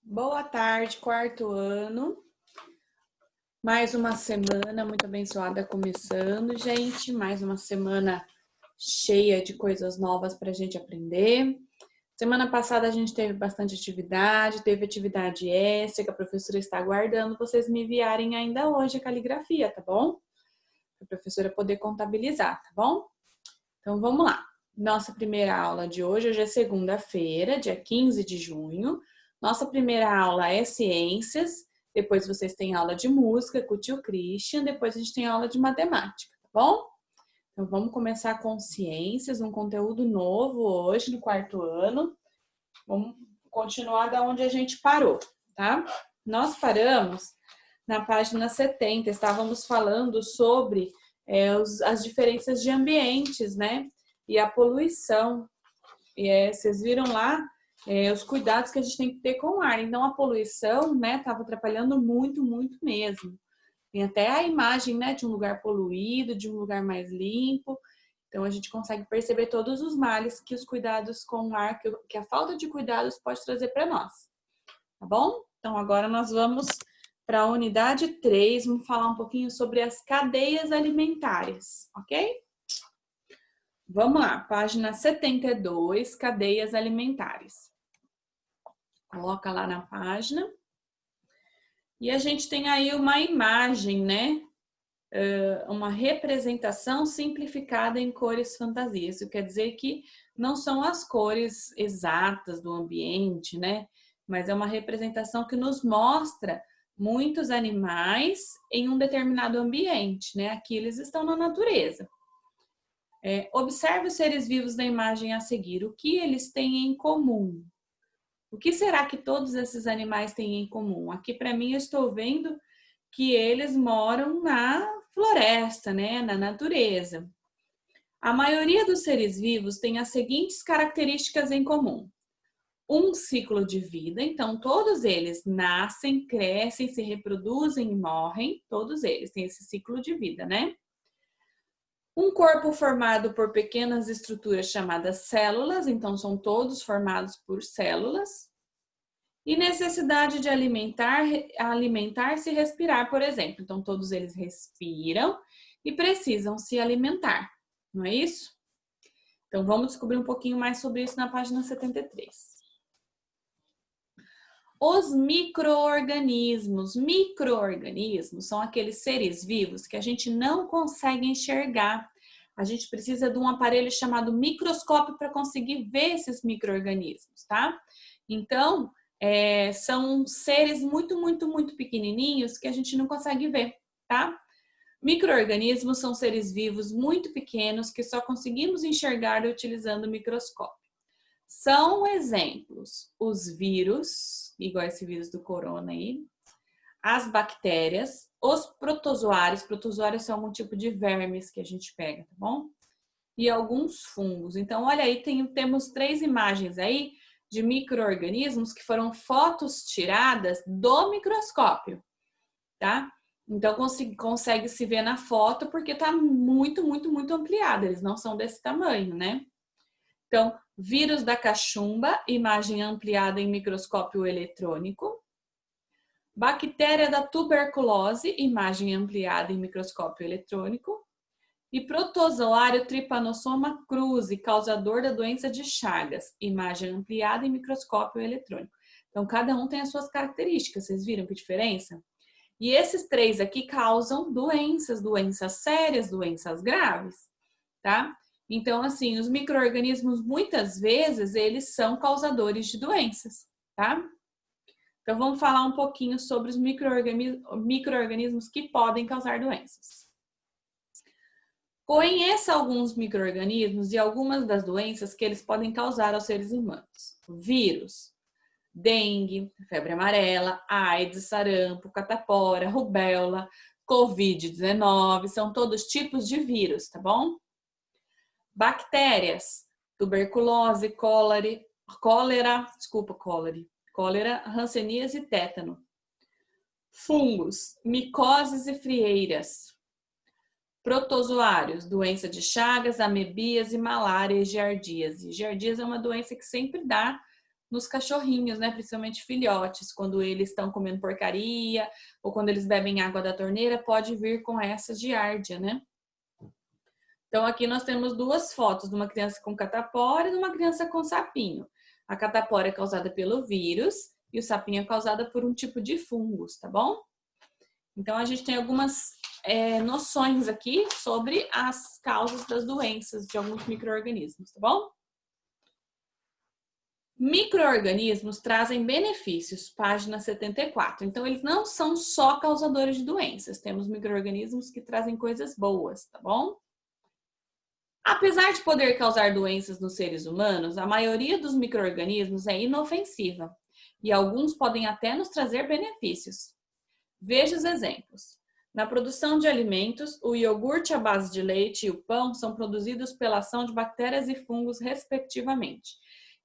Boa tarde, quarto ano. Mais uma semana muito abençoada começando, gente. Mais uma semana cheia de coisas novas para a gente aprender. Semana passada a gente teve bastante atividade, teve atividade extra que a professora está aguardando vocês me enviarem ainda hoje a caligrafia, tá bom? Para a professora poder contabilizar, tá bom? Então vamos lá. Nossa primeira aula de hoje é segunda-feira, dia 15 de junho. Nossa primeira aula é ciências, depois vocês têm aula de música com o tio Christian, depois a gente tem aula de matemática, tá bom? Então vamos começar com ciências, um conteúdo novo hoje no quarto ano. Vamos continuar da onde a gente parou, tá? Nós paramos na página 70, estávamos falando sobre as diferenças de ambientes, né? E a poluição. Vocês viram lá os cuidados que a gente tem que ter com o ar. Então, a poluição, né, estava atrapalhando muito, muito mesmo. Tem até a imagem, né, de um lugar poluído, de um lugar mais limpo. Então, a gente consegue perceber todos os males que os cuidados com o ar, que a falta de cuidados pode trazer para nós. Tá bom? Então, agora nós vamos para a unidade 3, vamos falar um pouquinho sobre as cadeias alimentares, ok? Vamos lá, página 72, cadeias alimentares. Coloca lá na página. E a gente tem aí uma imagem, né? Uma representação simplificada em cores fantasia. Isso quer dizer que não são as cores exatas do ambiente, né? Mas é uma representação que nos mostra muitos animais em um determinado ambiente, né? Aqui eles estão na natureza. Observe os seres vivos da imagem a seguir. O que eles têm em comum? O que será que todos esses animais têm em comum? Aqui, para mim, eu estou vendo que eles moram na floresta, né? Na natureza. A maioria dos seres vivos tem as seguintes características em comum. Um ciclo de vida, então todos eles nascem, crescem, se reproduzem e morrem. Todos eles têm esse ciclo de vida, né? Um corpo formado por pequenas estruturas chamadas células, então são todos formados por células. E necessidade de alimentar-se e respirar, por exemplo. Então todos eles respiram e precisam se alimentar, não é isso? Então vamos descobrir um pouquinho mais sobre isso na página 73. Os micro-organismos. Micro-organismos são aqueles seres vivos que a gente não consegue enxergar. A gente precisa de um aparelho chamado microscópio para conseguir ver esses micro-organismos, tá? Então, são seres muito, muito, muito pequenininhos que a gente não consegue ver, tá? Micro-organismos são seres vivos muito pequenos que só conseguimos enxergar utilizando o microscópio. São exemplos os vírus, igual esse vírus do corona aí, as bactérias, os protozoários. Protozoários são algum tipo de vermes que a gente pega, tá bom? E alguns fungos. Então, olha aí, temos 3 imagens aí de micro-organismos que foram fotos tiradas do microscópio, tá? Então, consegue se ver na foto porque tá muito, muito, muito ampliada. Eles não são desse tamanho, né? Então, vírus da cachumba, imagem ampliada em microscópio eletrônico. Bactéria da tuberculose, imagem ampliada em microscópio eletrônico. E protozoário Trypanosoma cruzi, causador da doença de Chagas, imagem ampliada em microscópio eletrônico. Então, cada um tem as suas características, vocês viram que diferença? E esses 3 aqui causam doenças sérias, doenças graves, tá? Então, assim, os micro-organismos, muitas vezes, eles são causadores de doenças, tá? Então, vamos falar um pouquinho sobre os micro-organismos que podem causar doenças. Conheça alguns micro-organismos e algumas das doenças que eles podem causar aos seres humanos. Vírus, dengue, febre amarela, AIDS, sarampo, catapora, rubéola, Covid-19, são todos tipos de vírus, tá bom? Bactérias, tuberculose, cólera, hanseníase e tétano. Fungos, micoses e frieiras. Protozoários, doença de Chagas, amebíase, malária e giardíase. Giardíase é uma doença que sempre dá nos cachorrinhos, né? Principalmente filhotes, quando eles estão comendo porcaria ou quando eles bebem água da torneira, pode vir com essa giardia, né? Então, aqui nós temos duas fotos, de uma criança com catapora e de uma criança com sapinho. A catapora é causada pelo vírus e o sapinho é causada por um tipo de fungos, tá bom? Então, a gente tem algumas noções aqui sobre as causas das doenças de alguns micro-organismos, tá bom? Micro-organismos trazem benefícios, página 74. Então, eles não são só causadores de doenças. Temos micro-organismos que trazem coisas boas, tá bom? Apesar de poder causar doenças nos seres humanos, a maioria dos micro-organismos é inofensiva e alguns podem até nos trazer benefícios. Veja os exemplos. Na produção de alimentos, o iogurte à base de leite e o pão são produzidos pela ação de bactérias e fungos, respectivamente.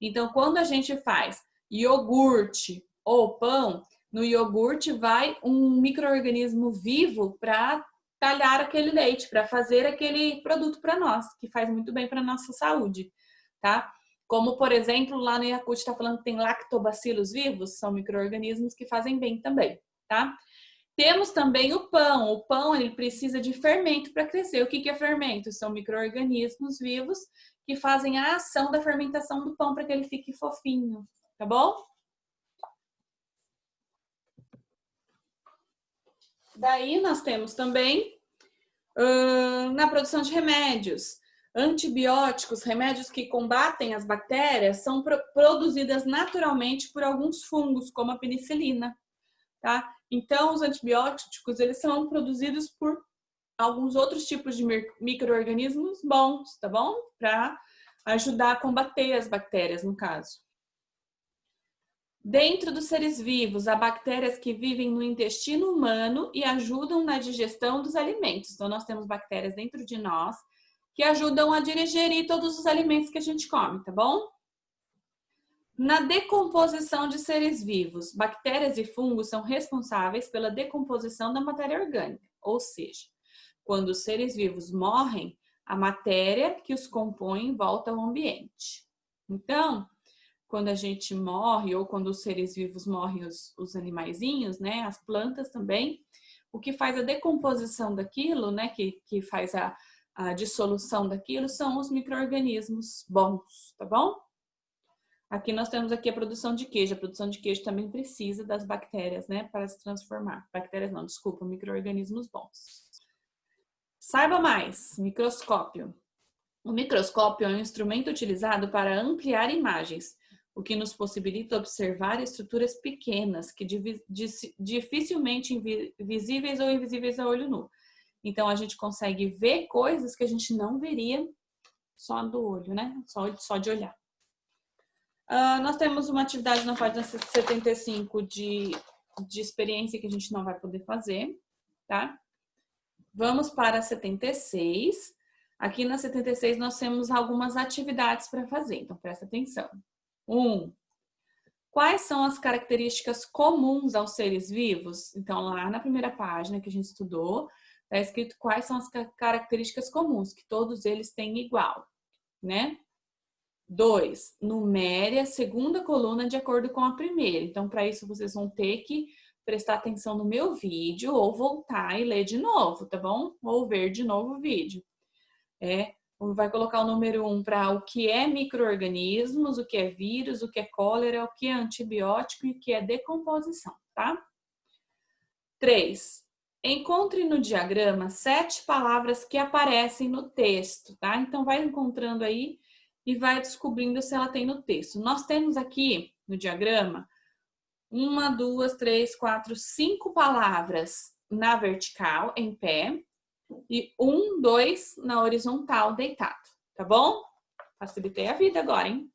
Então, quando a gente faz iogurte ou pão, no iogurte vai um micro-organismo vivo para talhar aquele leite, para fazer aquele produto para nós, que faz muito bem para a nossa saúde, tá? Como, por exemplo, lá no Yakult está falando que tem lactobacilos vivos, são micro-organismos que fazem bem também, tá? Temos também o pão. O pão, ele precisa de fermento para crescer. O que é fermento? São micro-organismos vivos que fazem a ação da fermentação do pão para que ele fique fofinho, tá bom? Daí nós temos também na produção de remédios. Antibióticos, remédios que combatem as bactérias, são produzidas naturalmente por alguns fungos, como a penicilina, tá? Então, os antibióticos, eles são produzidos por alguns outros tipos de micro-organismos bons, tá bom? Para ajudar a combater as bactérias, no caso. Dentro dos seres vivos, há bactérias que vivem no intestino humano e ajudam na digestão dos alimentos. Então, nós temos bactérias dentro de nós que ajudam a digerir todos os alimentos que a gente come, tá bom? Na decomposição de seres vivos, bactérias e fungos são responsáveis pela decomposição da matéria orgânica, ou seja, quando os seres vivos morrem, a matéria que os compõe volta ao ambiente. Então, quando a gente morre, ou quando os seres vivos morrem, os animaizinhos, né, as plantas também, o que faz a decomposição daquilo, né, que faz a dissolução daquilo, são os micro-organismos bons, tá bom? Aqui nós temos aqui a produção de queijo. A produção de queijo também precisa das bactérias, né, para se transformar. Bactérias não, desculpa, micro-organismos bons. Saiba mais, microscópio. O microscópio é um instrumento utilizado para ampliar imagens, o que nos possibilita observar estruturas pequenas, que dificilmente visíveis ou invisíveis a olho nu. Então, a gente consegue ver coisas que a gente não veria só do olho, né? Só de olhar. Nós temos uma atividade na página 75 de experiência que a gente não vai poder fazer, tá? Vamos para a 76. Aqui na 76 nós temos algumas atividades para fazer, então presta atenção. 1. Quais são as características comuns aos seres vivos? Então, lá na primeira página que a gente estudou, está escrito quais são as características comuns, que todos eles têm igual, né? 2. Numere a segunda coluna de acordo com a primeira. Então, para isso, vocês vão ter que prestar atenção no meu vídeo ou voltar e ler de novo, tá bom? Ou ver de novo o vídeo. Vai colocar o número 1 para o que é micro-organismos, o que é vírus, o que é cólera, o que é antibiótico e o que é decomposição, tá? 3. Encontre no diagrama 7 palavras que aparecem no texto, tá? Então, vai encontrando aí e vai descobrindo se ela tem no texto. Nós temos aqui no diagrama 1, 2, 3, 4, 5 palavras na vertical, em pé, e 1, 2 na horizontal, deitado, tá bom? Facilitei a vida agora, hein?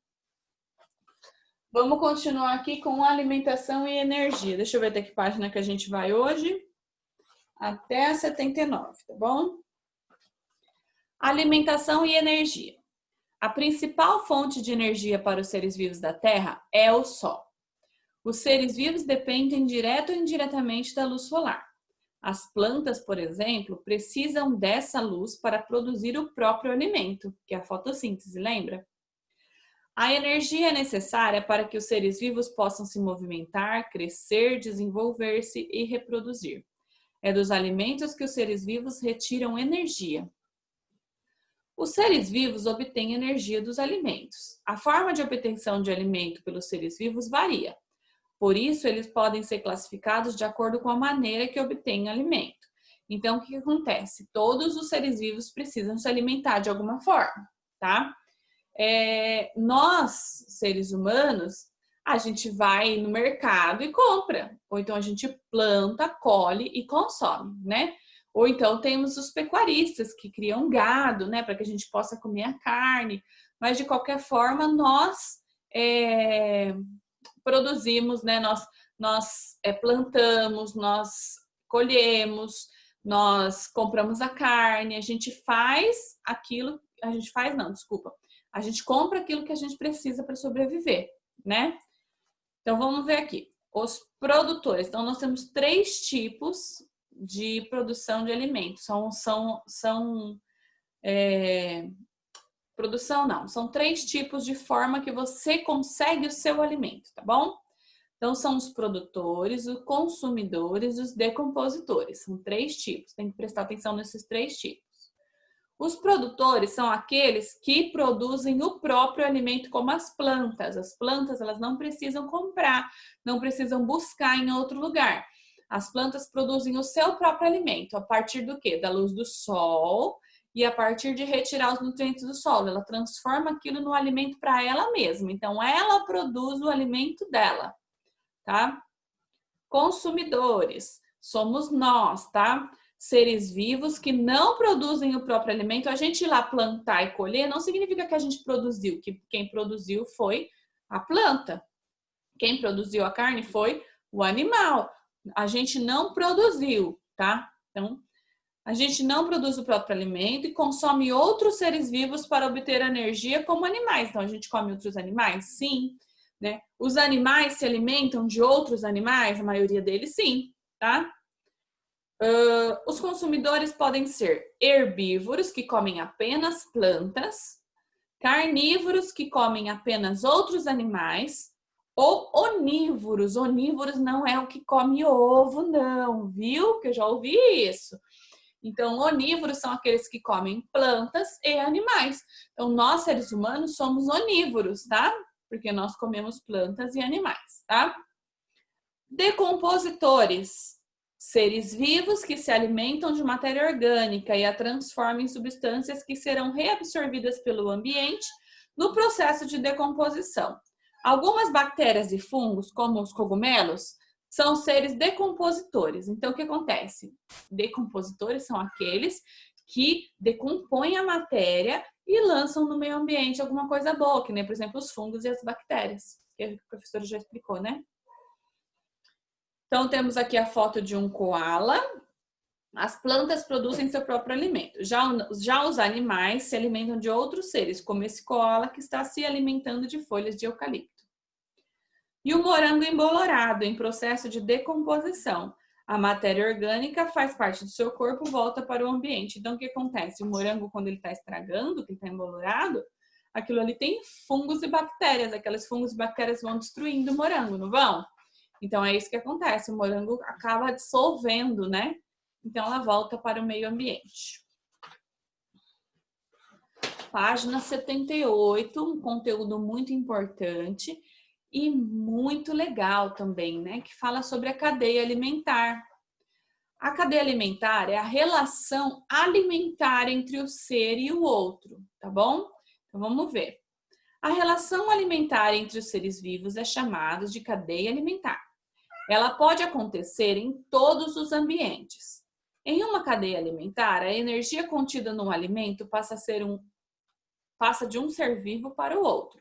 Vamos continuar aqui com alimentação e energia. Deixa eu ver até que página que a gente vai hoje. Até a 79, tá bom? Alimentação e energia. A principal fonte de energia para os seres vivos da Terra é o Sol. Os seres vivos dependem direto ou indiretamente da luz solar. As plantas, por exemplo, precisam dessa luz para produzir o próprio alimento, que é a fotossíntese, lembra? A energia é necessária para que os seres vivos possam se movimentar, crescer, desenvolver-se e reproduzir. É dos alimentos que os seres vivos retiram energia. Os seres vivos obtêm energia dos alimentos. A forma de obtenção de alimento pelos seres vivos varia. Por isso, eles podem ser classificados de acordo com a maneira que obtêm alimento. Então, o que acontece? Todos os seres vivos precisam se alimentar de alguma forma, tá? Nós, seres humanos, a gente vai no mercado e compra. Ou então a gente planta, colhe e consome, né? Ou então temos os pecuaristas que criam gado, né? Para que a gente possa comer a carne. Mas, de qualquer forma, nós produzimos, né? Nós plantamos, nós colhemos, nós compramos a carne, a gente faz aquilo, a gente faz não, desculpa. A gente compra aquilo que a gente precisa para sobreviver, né? Então, vamos ver aqui. Os produtores. Então, nós temos 3 tipos de produção de alimentos. São 3 tipos de forma que você consegue o seu alimento, tá bom? Então, são os produtores, os consumidores e os decompositores. São 3 tipos. Tem que prestar atenção nesses 3 tipos. Os produtores são aqueles que produzem o próprio alimento, como as plantas. As plantas, elas não precisam comprar, não precisam buscar em outro lugar. As plantas produzem o seu próprio alimento. A partir do quê? Da luz do sol e a partir de retirar os nutrientes do solo. Ela transforma aquilo no alimento para ela mesma. Então, ela produz o alimento dela, tá? Consumidores, somos nós, tá? Seres vivos que não produzem o próprio alimento. A gente ir lá plantar e colher não significa que a gente produziu, que quem produziu foi a planta. Quem produziu a carne foi o animal. A gente não produziu, tá? Então, a gente não produz o próprio alimento e consome outros seres vivos para obter energia, como animais. Então, a gente come outros animais? Sim. Né? Os animais se alimentam de outros animais? A maioria deles, sim, tá? Os consumidores podem ser herbívoros, que comem apenas plantas, carnívoros, que comem apenas outros animais, ou onívoros. Onívoros não é o que come ovo, não, viu? Que eu já ouvi isso. Então, onívoros são aqueles que comem plantas e animais. Então, nós, seres humanos, somos onívoros, tá? Porque nós comemos plantas e animais, tá? Decompositores. Seres vivos que se alimentam de matéria orgânica e a transformam em substâncias que serão reabsorvidas pelo ambiente no processo de decomposição. Algumas bactérias e fungos, como os cogumelos, são seres decompositores. Então, o que acontece? Decompositores são aqueles que decompõem a matéria e lançam no meio ambiente alguma coisa boa, que nem, por exemplo, os fungos e as bactérias, que a professora já explicou, né? Então, temos aqui a foto de um coala. As plantas produzem seu próprio alimento. Já os animais se alimentam de outros seres, como esse coala que está se alimentando de folhas de eucalipto. E o morango embolorado, em processo de decomposição. A matéria orgânica faz parte do seu corpo e volta para o ambiente. Então, o que acontece? O morango, quando ele está estragando, que ele está embolorado, aquilo ali tem fungos e bactérias. Aquelas fungos e bactérias vão destruindo o morango, não vão? Então, é isso que acontece. O morango acaba dissolvendo, né? Então, ela volta para o meio ambiente. Página 78, um conteúdo muito importante e muito legal também, né? Que fala sobre a cadeia alimentar. A cadeia alimentar é a relação alimentar entre o ser e o outro, tá bom? Então, vamos ver. A relação alimentar entre os seres vivos é chamada de cadeia alimentar. Ela pode acontecer em todos os ambientes. Em uma cadeia alimentar, a energia contida no alimento passa de um ser vivo para o outro.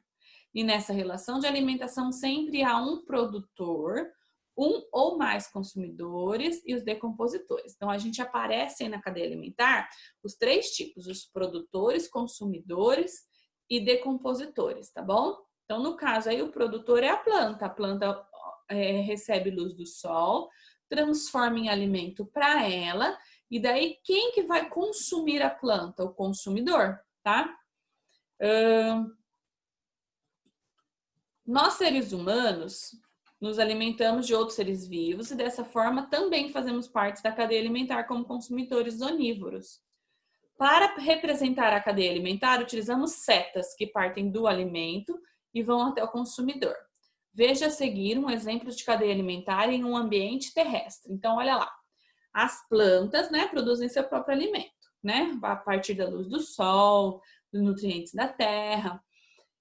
E nessa relação de alimentação sempre há um produtor, um ou mais consumidores e os decompositores. Então, a gente aparece aí na cadeia alimentar os 3 tipos, os produtores, consumidores e decompositores, tá bom? Então, no caso aí, o produtor é a planta. A planta recebe luz do sol, transforma em alimento para ela, e daí quem que vai consumir a planta? O consumidor, tá? Nós, seres humanos, nos alimentamos de outros seres vivos e dessa forma também fazemos parte da cadeia alimentar como consumidores onívoros. Para representar a cadeia alimentar, utilizamos setas que partem do alimento e vão até o consumidor. Veja a seguir um exemplo de cadeia alimentar em um ambiente terrestre. Então, olha lá. As plantas, né, produzem seu próprio alimento, né? A partir da luz do sol, dos nutrientes da terra.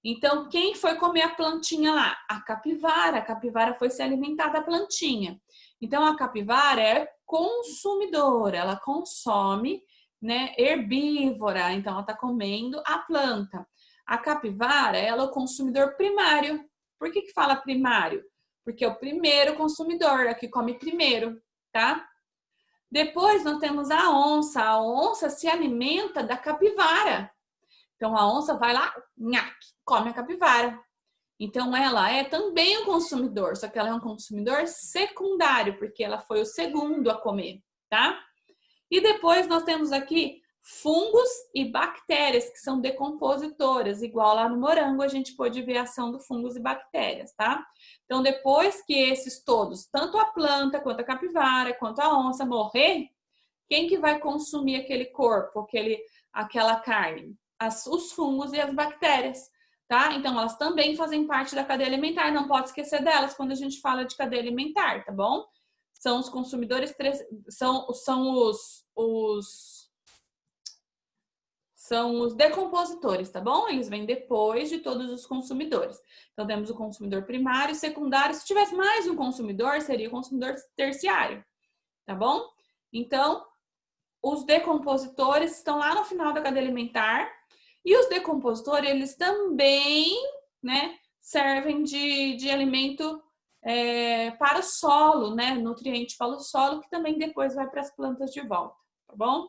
Então, quem foi comer a plantinha lá? A capivara. A capivara foi se alimentar da plantinha. Então, a capivara é consumidora. Ela consome, né, herbívora. Então, ela está comendo a planta. A capivara, ela é o consumidor primário. Por que fala primário? Porque é o primeiro consumidor, é que come primeiro, tá? Depois nós temos a onça. A onça se alimenta da capivara. Então a onça vai lá, come a capivara. Então ela é também um consumidor, só que ela é um consumidor secundário, porque ela foi o segundo a comer, tá? E depois nós temos aqui fungos e bactérias, que são decompositoras, igual lá no morango a gente pôde ver a ação do fungos e bactérias, tá? Então depois que esses todos, tanto a planta, quanto a capivara, quanto a onça morrer, quem que vai consumir aquele corpo, aquela carne? Os fungos e as bactérias, tá? Então elas também fazem parte da cadeia alimentar, não pode esquecer delas quando a gente fala de cadeia alimentar, tá bom? São os consumidores, são os decompositores, tá bom? Eles vêm depois de todos os consumidores. Então, temos o consumidor primário, secundário. Se tivesse mais um consumidor, seria o consumidor terciário, tá bom? Então, os decompositores estão lá no final da cadeia alimentar. E os decompositores, eles também, né, servem de alimento para o solo, né? Nutriente para o solo, que também depois vai para as plantas de volta, tá bom?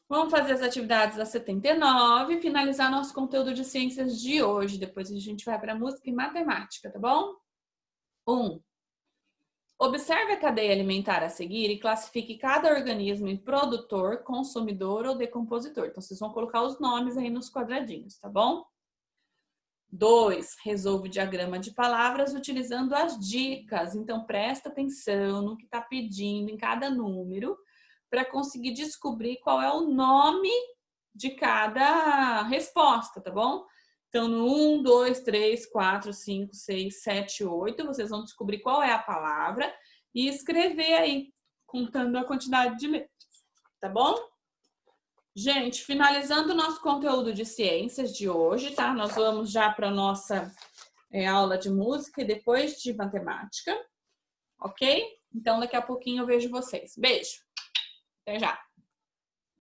Vamos fazer as atividades da 79 e finalizar nosso conteúdo de ciências de hoje. Depois a gente vai para música e matemática, tá bom? 1. Observe a cadeia alimentar a seguir e classifique cada organismo em produtor, consumidor ou decompositor. Então, vocês vão colocar os nomes aí nos quadradinhos, tá bom? 2. Resolva o diagrama de palavras utilizando as dicas. Então, presta atenção no que está pedindo em cada número para conseguir descobrir qual é o nome de cada resposta, tá bom? Então, no 1, 2, 3, 4, 5, 6, 7, 8, vocês vão descobrir qual é a palavra e escrever aí, contando a quantidade de letras, tá bom? Gente, finalizando o nosso conteúdo de ciências de hoje, tá? Nós vamos já para a nossa aula de música e depois de matemática, ok? Então, daqui a pouquinho eu vejo vocês. Beijo! Até já!